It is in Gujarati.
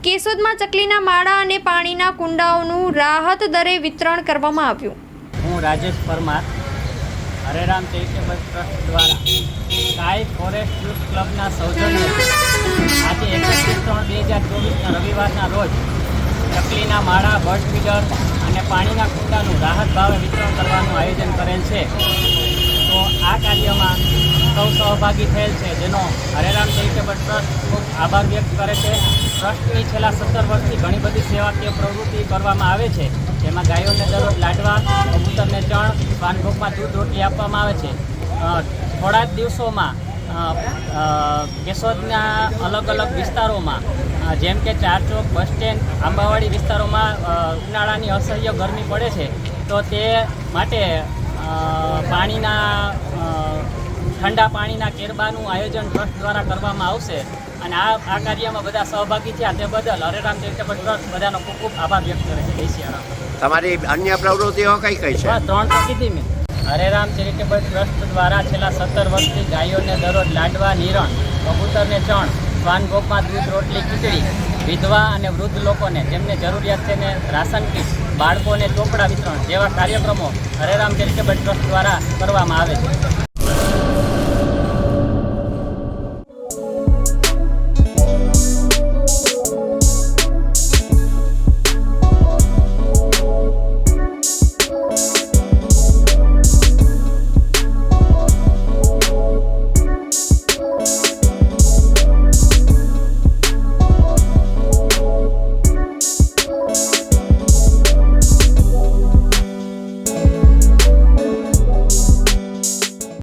કેશોદમાં ચકલીના માળા અને પાણીના કુંડાઓનું રાહત દરે વિતરણ કરવામાં આવ્યું। હું રાજેશ પરમાર હરેરામ ચેરિટેબલ ટ્રસ્ટ દ્વારા સ્કાય ફોરેસ્ટ યુથ ક્લબના સૌજન્યથી આજે 31/3/2024 રવિવારના રોજ ચકલીના માળા, બર્ડ ફીડર અને પાણીના કુંડાનું રાહત ભાવે વિતરણ કરવાનું આયોજન કરેલ છે। તો આ કાર્યમાં સૌ સહભાગી થયેલ છે, જેનો હરેરામ ચેરિટેબલ ટ્રસ્ટ ખૂબ આભાર વ્યક્ત કરે છે। ટ્રસ્ટની છેલ્લા 17 વર્ષથી ઘણી બધી સેવાકીય પ્રવૃત્તિ કરવામાં આવે છે, જેમાં ગાયોને દરરોજ લાડવા, કબૂતરને ચણ, શ્વાનભોગમાં દૂધ રોટલી આપવામાં આવે છે। થોડા જ દિવસોમાં કેશોદના અલગ અલગ વિસ્તારોમાં જેમ કે ચાર ચોક, બસ સ્ટેન્ડ, આંબાવાડી વિસ્તારોમાં ઉનાળાની અસહ્ય ગરમી પડે છે, તો તે માટે ઠંડા પાણીના કેરબાનું આયોજન ટ્રસ્ટ દ્વારા કરવામાં આવશે અને આ કાર્યમાં બધા સહભાગી થયા તે બદલ હરેરામ ચેરિટેબલ ટ્રસ્ટ બધાનો ખૂબ ખૂબ આભાર વ્યક્ત કરે છે। જય સિયારામ। તમારી અન્ય પ્રવૃત્તિઓ કઈ છે? 3 તો કીધી મેં। હરેરામ ચેરિટેબલ ટ્રસ્ટ દ્વારા છેલ્લા 17 વર્ષથી ગાયોને દરરોજ લાડવા, નિરણ, કબૂતરને ચણ, શ્વાનભોગમાં દૂધ રોટલી, ખીચડી, વિધવા અને વૃદ્ધ લોકોને જેમને જરૂરિયાત છે ને રાશન કીટ, બાળકોને ચોપડા વિતરણ જેવા કાર્યક્રમો હરેરામ ચેરિટેબલ ટ્રસ્ટ દ્વારા કરવામાં આવે છે।